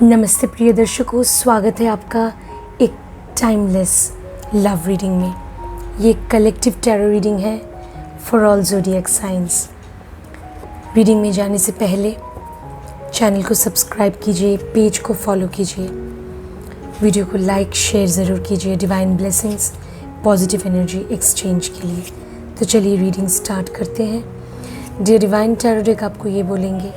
नमस्ते प्रिय दर्शकों, स्वागत है आपका एक टाइमलेस लव रीडिंग में। ये कलेक्टिव टैरो रीडिंग है for all zodiac science. Reading में जाने से पहले चैनल को सब्सक्राइब कीजिए, पेज को फॉलो कीजिए, वीडियो को लाइक शेयर ज़रूर कीजिए divine blessings, positive energy exchange के लिए। तो चलिए रीडिंग स्टार्ट करते हैं। डियर डिवाइन टैरो डेक आपको ये बोलेंगे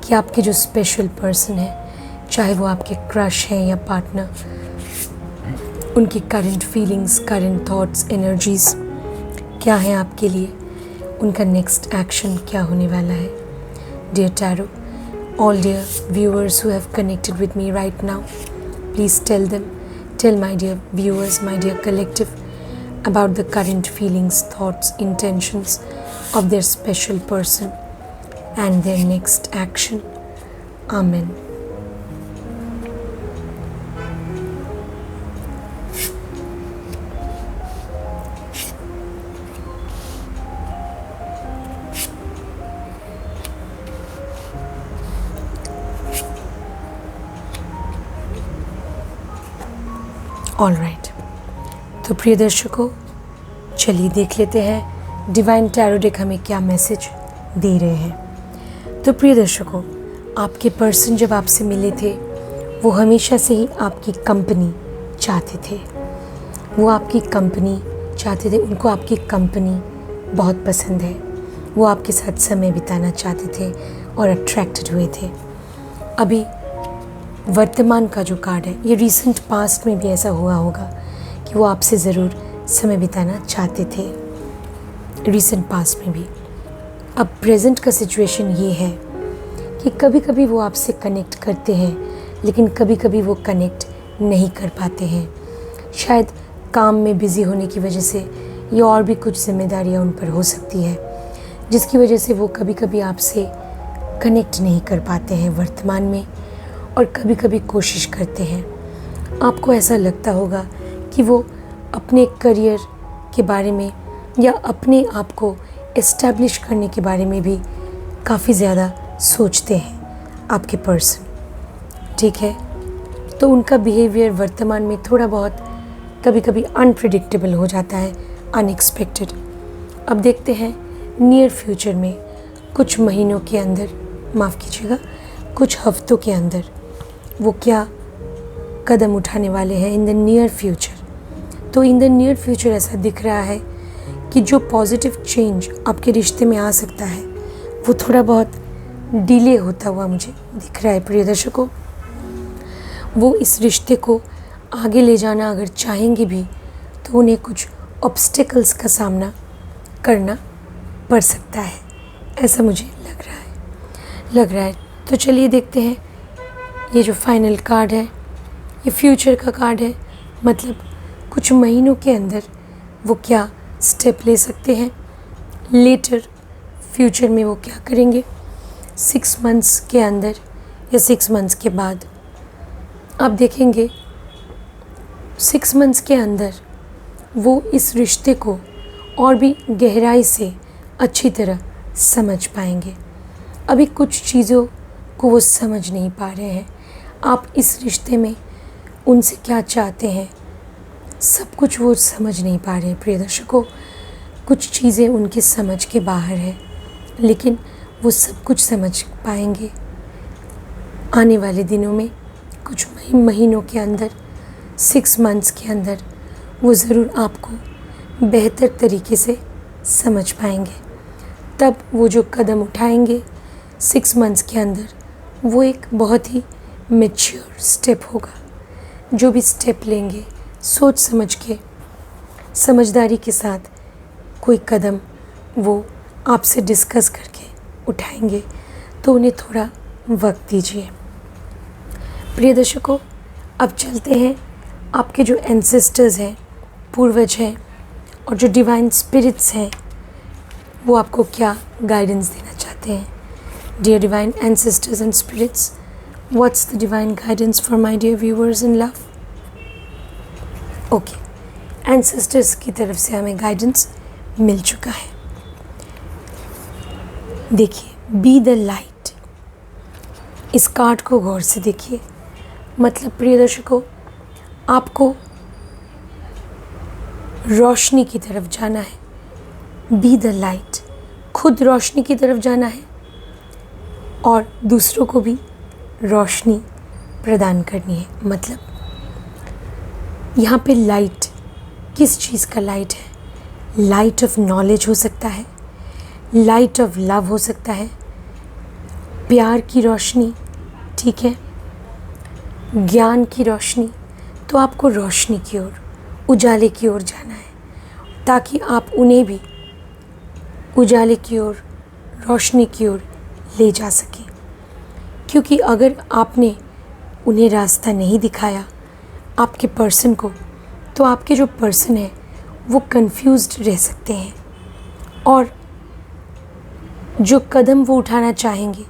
कि आपके जो स्पेशल पर्सन है, चाहे वो आपके क्रश हैं या पार्टनर, उनकी current feelings, current thoughts, energies क्या हैं आपके लिए, उनका नेक्स्ट एक्शन क्या होने वाला है। Dear tarot, all dear viewers who have connected with me right now, please tell my dear viewers, my dear collective, about the current feelings, thoughts, intentions of their special person and their next action. Amen. All right, तो प्रिय दर्शकों, चलिए देख लेते हैं divine tarot deck हमें क्या message दे रहे हैं। तो प्रिय दर्शकों, आपके पर्सन जब आपसे मिले थे, वो हमेशा से ही आपकी कंपनी चाहते थे। वो आपकी कंपनी चाहते थे, उनको आपकी कंपनी बहुत पसंद है। वो आपके साथ समय बिताना चाहते थे और अट्रैक्टेड हुए थे। अभी वर्तमान का जो कार्ड है, ये रीसेंट पास्ट में भी ऐसा हुआ होगा कि वो आपसे ज़रूर समय बिताना चाहते थे, रीसेंट पास्ट में भी। अब प्रेजेंट का सिचुएशन ये है कि कभी कभी वो आपसे कनेक्ट करते हैं, लेकिन कभी कभी वो कनेक्ट नहीं कर पाते हैं। शायद काम में बिज़ी होने की वजह से या और भी कुछ जिम्मेदारियां उन पर हो सकती है, जिसकी वजह से वो कभी कभी आपसे कनेक्ट नहीं कर पाते हैं वर्तमान में, और कभी कभी कोशिश करते हैं। आपको ऐसा लगता होगा कि वो अपने करियर के बारे में या अपने आप को एस्टैब्लिश करने के बारे में भी काफ़ी ज़्यादा सोचते हैं आपके पर्सन, ठीक है। तो उनका बिहेवियर वर्तमान में थोड़ा बहुत कभी कभी अनप्रिडिक्टेबल हो जाता है, अनएक्सपेक्टेड। अब देखते हैं नियर फ्यूचर में, कुछ महीनों के अंदर, माफ़ कीजिएगा, कुछ हफ्तों के अंदर वो क्या कदम उठाने वाले हैं इन द नियर फ्यूचर। तो इन द नियर फ्यूचर ऐसा दिख रहा है कि जो पॉजिटिव चेंज आपके रिश्ते में आ सकता है, वो थोड़ा बहुत डिले होता हुआ मुझे दिख रहा है। प्रिय दर्शकों, वो इस रिश्ते को आगे ले जाना अगर चाहेंगे भी, तो उन्हें कुछ ऑब्स्टिकल्स का सामना करना पड़ सकता है, ऐसा मुझे लग रहा है। तो चलिए देखते हैं। ये जो फाइनल कार्ड है, ये फ्यूचर का कार्ड है, मतलब कुछ महीनों के अंदर वो क्या स्टेप ले सकते हैं, लेटर फ्यूचर में वो क्या करेंगे, 6 मंथ्स के अंदर या 6 मंथ्स के बाद। आप देखेंगे 6 मंथ्स के अंदर वो इस रिश्ते को और भी गहराई से अच्छी तरह समझ पाएंगे। अभी कुछ चीज़ों को वो समझ नहीं पा रहे हैं। आप इस रिश्ते में उनसे क्या चाहते हैं, सब कुछ वो समझ नहीं पा रहे हैं। प्रिय दर्शकों, कुछ चीज़ें उनके समझ के बाहर है, लेकिन वो सब कुछ समझ पाएंगे आने वाले दिनों में। कुछ महीनों के अंदर, 6 मंथ्स के अंदर वो ज़रूर आपको बेहतर तरीके से समझ पाएंगे। तब वो जो कदम उठाएंगे 6 मंथ्स के अंदर, वो एक बहुत ही मैच्योर स्टेप होगा। जो भी स्टेप लेंगे, सोच समझ के, समझदारी के साथ कोई कदम वो आपसे डिस्कस करके उठाएंगे, तो उन्हें थोड़ा वक्त दीजिए। प्रिय दर्शकों, अब चलते हैं आपके जो एंसेस्टर्स हैं, पूर्वज हैं, और जो डिवाइन स्पिरिट्स हैं, वो आपको क्या गाइडेंस देना चाहते हैं। Dear divine ancestors and spirits, what's the divine guidance for my dear viewers in love? Okay, ancestors की तरफ से हमें गाइडेंस मिल चुका है। देखिए, बी द लाइट, इस कार्ड को गौर से देखिए। मतलब प्रिय दर्शकों, आपको रोशनी की तरफ जाना है। बी द लाइट, खुद रोशनी की तरफ जाना है और दूसरों को भी रोशनी प्रदान करनी है। मतलब यहाँ पे लाइट किस चीज़ का लाइट है? लाइट ऑफ नॉलेज हो सकता है, लाइट ऑफ लव हो सकता है, प्यार की रोशनी, ठीक है, ज्ञान की रोशनी। तो आपको रोशनी की ओर, उजाले की ओर जाना है ताकि आप उन्हें भी उजाले की ओर, रोशनी की ओर ले जा सकें। क्योंकि अगर आपने उन्हें रास्ता नहीं दिखाया आपके पर्सन को, तो आपके जो पर्सन है वो कंफ्यूज्ड रह सकते हैं और जो कदम वो उठाना चाहेंगे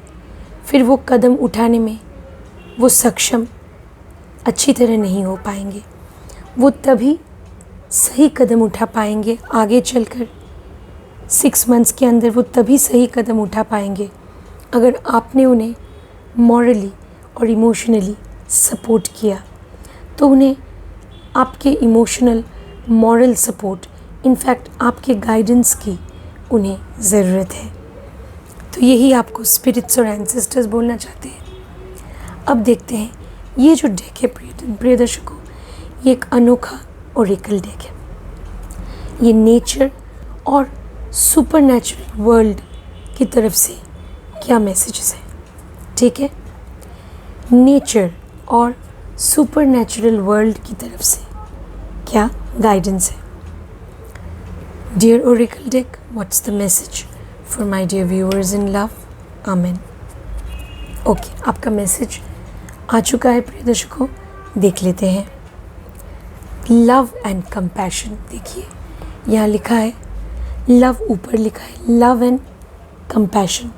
फिर वो कदम उठाने में वो सक्षम अच्छी तरह नहीं हो पाएंगे। वो तभी सही कदम उठा पाएंगे आगे चलकर, 6 मंथ्स के अंदर वो तभी सही कदम उठा पाएंगे अगर आपने उन्हें मॉरली और इमोशनली सपोर्ट किया। तो उन्हें आपके इमोशनल मॉरल सपोर्ट, इनफैक्ट आपके गाइडेंस की उन्हें ज़रूरत है। तो यही आपको स्पिरिट्स और एंसेस्टर्स बोलना चाहते हैं। अब देखते हैं ये जो डेक है प्रिय दर्शकों, ये एक अनोखा ओरेकल डेक है। ये नेचर और सुपर नेचुरल वर्ल्ड की तरफ से क्या मैसेजेस हैं, ठीक है। नेचर और सुपर नेचुरल वर्ल्ड की तरफ से क्या गाइडेंस है। Dear oracle deck, what's the message for my dear viewers in love? Amen. Okay, आपका मैसेज आ चुका है प्रिय दर्शकों, देख लेते हैं। लव एंड कंपैशन, देखिए यहाँ लिखा है लव, ऊपर लिखा है लव एंड कंपैशन।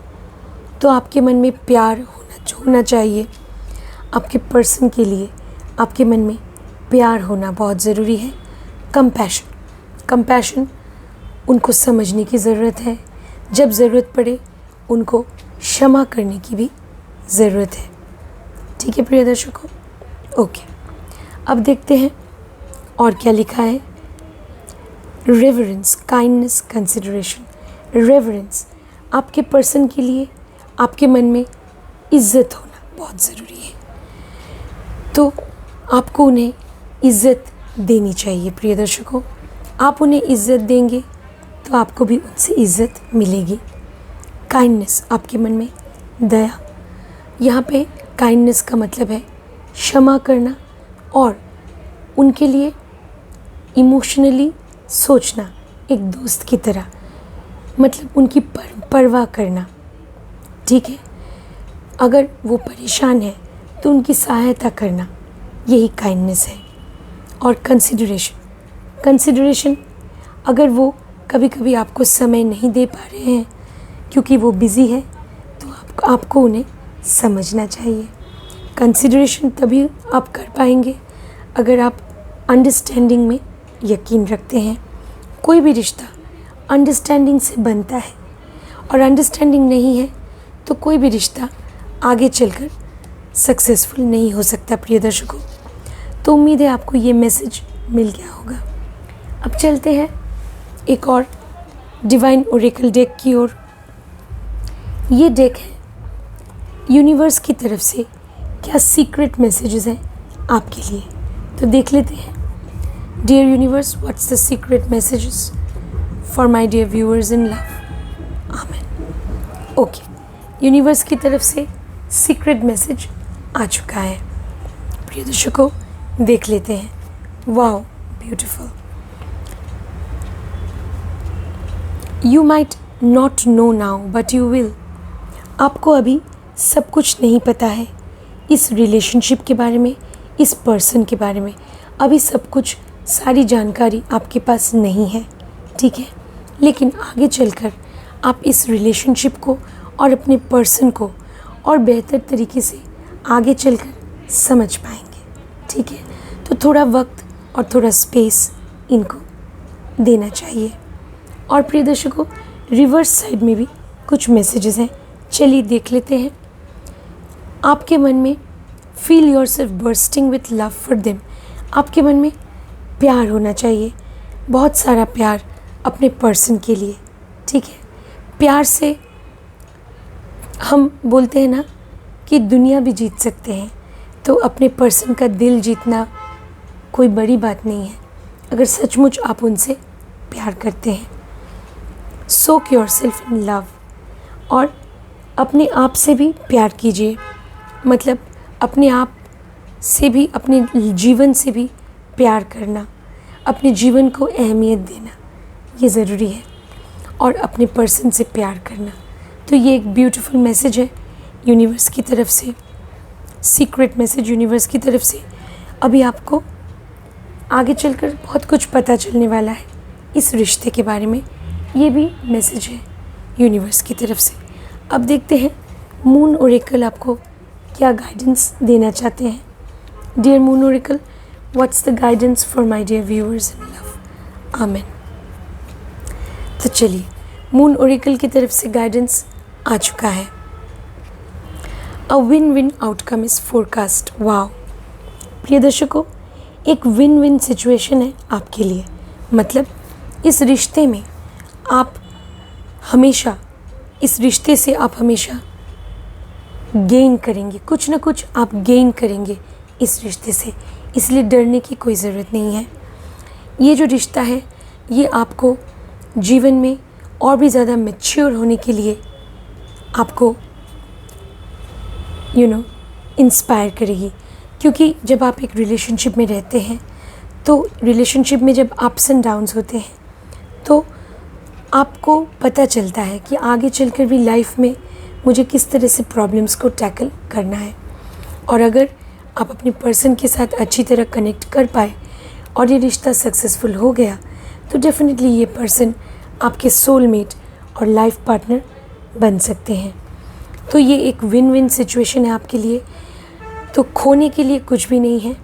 तो आपके मन में प्यार होना चाहिए। आपके पर्सन के लिए आपके मन में प्यार होना बहुत ज़रूरी है। कंपैशन, उनको समझने की ज़रूरत है। जब ज़रूरत पड़े उनको क्षमा करने की भी ज़रूरत है, ठीक है प्रिय दर्शकों। ओके, अब देखते हैं और क्या लिखा है। Reverence, kindness, consideration. रेवरेंस, आपके पर्सन के लिए आपके मन में इज्जत होना बहुत ज़रूरी है। तो आपको उन्हें इज्जत देनी चाहिए प्रिय दर्शकों। आप उन्हें इज्जत देंगे तो आपको भी उनसे इज्जत मिलेगी। काइंडनेस, आपके मन में दया। यहाँ पे काइंडनेस का मतलब है क्षमा करना और उनके लिए इमोशनली सोचना, एक दोस्त की तरह, मतलब उनकी परवाह करना, ठीक है। अगर वो परेशान है तो उनकी सहायता करना, यही काइंडनेस है। और कंसिडरेशन, अगर वो कभी कभी आपको समय नहीं दे पा रहे हैं क्योंकि वो बिज़ी है, तो आपको उन्हें समझना चाहिए। कंसिडरेशन तभी आप कर पाएंगे अगर आप अंडरस्टैंडिंग में यकीन रखते हैं। कोई भी रिश्ता अंडरस्टैंडिंग से बनता है और अंडरस्टैंडिंग नहीं है तो कोई भी रिश्ता आगे चलकर सक्सेसफुल नहीं हो सकता प्रिय दर्शकों। तो उम्मीद है आपको ये मैसेज मिल गया होगा। अब चलते हैं एक और डिवाइन ओरेकल डेक की ओर। ये डेक है यूनिवर्स की तरफ से क्या सीक्रेट मैसेजेस हैं आपके लिए, तो देख लेते हैं। Dear universe, what's the secret messages for my dear viewers in love? Amen. Okay, universe की तरफ से सीक्रेट मैसेज आ चुका है प्रिय दर्शकों, देख लेते हैं। Wow, beautiful. You might not know now but you will. आपको अभी सब कुछ नहीं पता है इस रिलेशनशिप के बारे में, इस पर्सन के बारे में। अभी सब कुछ, सारी जानकारी आपके पास नहीं है, ठीक है। लेकिन आगे चलकर आप इस रिलेशनशिप को और अपने पर्सन को और बेहतर तरीके से आगे चलकर समझ पाएंगे, ठीक है। तो थोड़ा वक्त और थोड़ा स्पेस इनको देना चाहिए। और प्रिय दर्शकों, रिवर्स साइड में भी कुछ मैसेजेस हैं, चलिए देख लेते हैं। आपके मन में feel your self bursting with love for them. आपके मन में प्यार होना चाहिए, बहुत सारा प्यार अपने पर्सन के लिए, ठीक है। प्यार से हम बोलते हैं ना कि दुनिया भी जीत सकते हैं, तो अपने पर्सन का दिल जीतना कोई बड़ी बात नहीं है अगर सचमुच आप उनसे प्यार करते हैं। सोक योर सेल्फ इन लव, और अपने आप से भी प्यार कीजिए, मतलब अपने आप से भी, अपने जीवन से भी प्यार करना, अपने जीवन को अहमियत देना, ये ज़रूरी है, और अपने पर्सन से प्यार करना। तो ये एक ब्यूटीफुल मैसेज है यूनिवर्स की तरफ से, सीक्रेट मैसेज यूनिवर्स की तरफ से। अभी आपको आगे चलकर बहुत कुछ पता चलने वाला है इस रिश्ते के बारे में, ये भी मैसेज है यूनिवर्स की तरफ से। अब देखते हैं मून ओरेकल आपको क्या गाइडेंस देना चाहते हैं। Dear moon oracle, what's the guidance for my dear viewers in love. Amen. तो चलिए, मून ओरेकल की तरफ से गाइडेंस आ चुका है। A win win outcome is forecast. Wow, प्रिय दर्शकों, एक विन विन सिचुएशन है आपके लिए। मतलब इस रिश्ते में आप हमेशा, इस रिश्ते से आप हमेशा गेन करेंगे, कुछ ना कुछ आप गेन करेंगे इस रिश्ते से, इसलिए डरने की कोई ज़रूरत नहीं है। ये जो रिश्ता है ये आपको जीवन में और भी ज़्यादा मैच्योर होने के लिए आपको इंस्पायर करेगी, क्योंकि जब आप एक रिलेशनशिप में रहते हैं तो रिलेशनशिप में जब अप्स एंड डाउन्स होते हैं तो आपको पता चलता है कि आगे चलकर भी लाइफ में मुझे किस तरह से प्रॉब्लम्स को टैकल करना है। और अगर आप अपने पर्सन के साथ अच्छी तरह कनेक्ट कर पाए और ये रिश्ता सक्सेसफुल हो गया तो डेफिनेटली ये पर्सन आपके सोलमेट और लाइफ पार्टनर बन सकते हैं। तो ये एक विन विन सिचुएशन है आपके लिए। तो खोने के लिए कुछ भी नहीं है।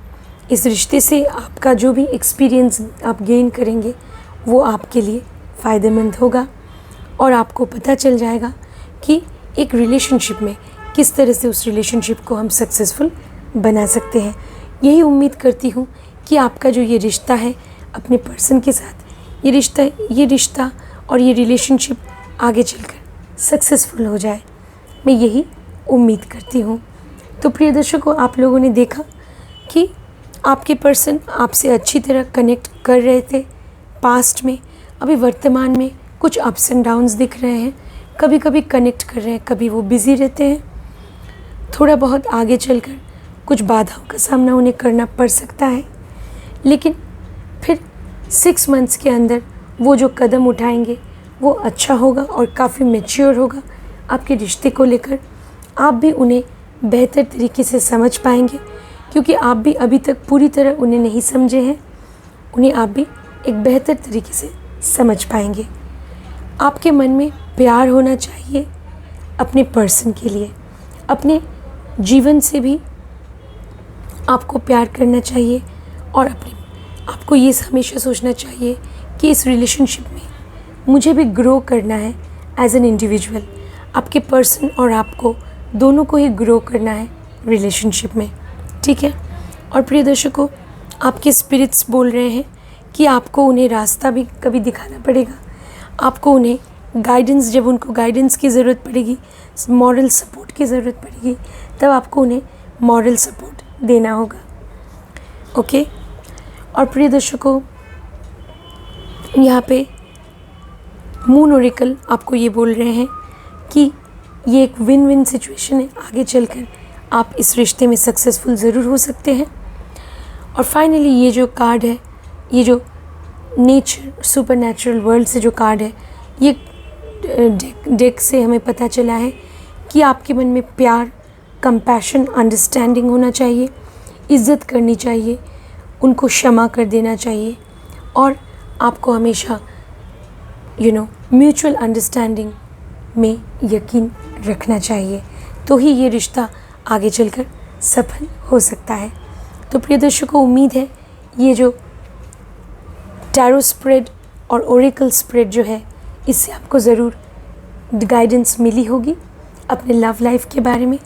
इस रिश्ते से आपका जो भी एक्सपीरियंस आप गेन करेंगे वो आपके लिए फ़ायदेमंद होगा, और आपको पता चल जाएगा कि एक रिलेशनशिप में किस तरह से उस रिलेशनशिप को हम सक्सेसफुल बना सकते हैं। यही उम्मीद करती हूँ कि आपका जो ये रिश्ता है अपने पर्सन के साथ, ये रिश्ता और ये रिलेशनशिप आगे चलकर सक्सेसफुल हो जाए, मैं यही उम्मीद करती हूँ। तो प्रिय दर्शकों, आप लोगों ने देखा कि आपके पर्सन आपसे अच्छी तरह कनेक्ट कर रहे थे पास्ट में, अभी वर्तमान में कुछ अप्स एंड डाउन्स दिख रहे हैं, कभी कभी कनेक्ट कर रहे हैं, कभी वो बिज़ी रहते हैं, थोड़ा बहुत आगे चलकर कुछ बाधाओं का सामना उन्हें करना पड़ सकता है, लेकिन फिर 6 मंथ्स के अंदर वो जो कदम उठाएंगे वो अच्छा होगा और काफ़ी मैच्योर होगा आपके रिश्ते को लेकर। आप भी उन्हें बेहतर तरीके से समझ पाएंगे, क्योंकि आप भी अभी तक पूरी तरह उन्हें नहीं समझे हैं, उन्हें आप भी एक बेहतर तरीके से समझ पाएंगे। आपके मन में प्यार होना चाहिए अपने पर्सन के लिए, अपने जीवन से भी आपको प्यार करना चाहिए, और आपको ये हमेशा सोचना चाहिए कि इस रिलेशनशिप में मुझे भी ग्रो करना है एज एन इंडिविजुअल। आपके पर्सन और आपको दोनों को ही ग्रो करना है रिलेशनशिप में, ठीक है। और प्रिय दर्शकों, आपके स्पिरिट्स बोल रहे हैं कि आपको उन्हें रास्ता भी कभी दिखाना पड़ेगा, आपको उन्हें गाइडेंस, जब उनको गाइडेंस की ज़रूरत पड़ेगी, मॉरल सपोर्ट की ज़रूरत पड़ेगी, तब आपको उन्हें मॉरल सपोर्ट देना होगा, ओके। और प्रिय दर्शकों, यहाँ पे मून ओरेकल आपको ये बोल रहे हैं कि ये एक विन विन सिचुएशन है, आगे चलकर आप इस रिश्ते में सक्सेसफुल ज़रूर हो सकते हैं। और फाइनली ये जो कार्ड है, ये जो नेचर सुपर नेचुरल वर्ल्ड से जो कार्ड है, ये डेक से हमें पता चला है कि आपके मन में प्यार, कंपैशन, अंडरस्टैंडिंग होना चाहिए, इज़्ज़त करनी चाहिए, उनको क्षमा कर देना चाहिए, और आपको हमेशा म्यूचुअल अंडरस्टैंडिंग में यकीन रखना चाहिए, तो ही ये रिश्ता आगे चलकर सफल हो सकता है। तो प्रिय दर्शकों, उम्मीद है ये जो टैरो स्प्रेड और ओरेकल स्प्रेड जो है, इससे आपको ज़रूर गाइडेंस मिली होगी अपने लव लाइफ के बारे में।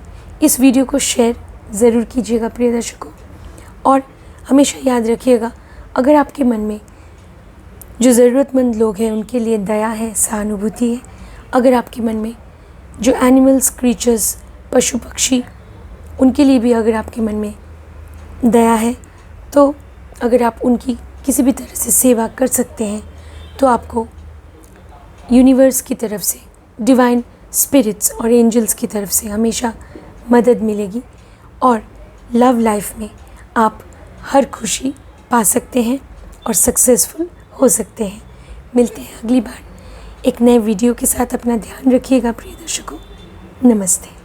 इस वीडियो को शेयर ज़रूर कीजिएगा प्रिय दर्शकों। और हमेशा याद रखिएगा, अगर आपके मन में जो ज़रूरतमंद लोग हैं उनके लिए दया है, सहानुभूति है, अगर आपके मन में जो एनिमल्स, क्रीचर्स, पशु पक्षी, उनके लिए भी अगर आपके मन में दया है, तो अगर आप उनकी किसी भी तरह से सेवा कर सकते हैं तो आपको यूनिवर्स की तरफ से, डिवाइन स्पिरिट्स और एंजल्स की तरफ से हमेशा मदद मिलेगी और लव लाइफ में आप हर खुशी पा सकते हैं और सक्सेसफुल हो सकते हैं। मिलते हैं अगली बार एक नए वीडियो के साथ। अपना ध्यान रखिएगा प्रिय दर्शकों। नमस्ते।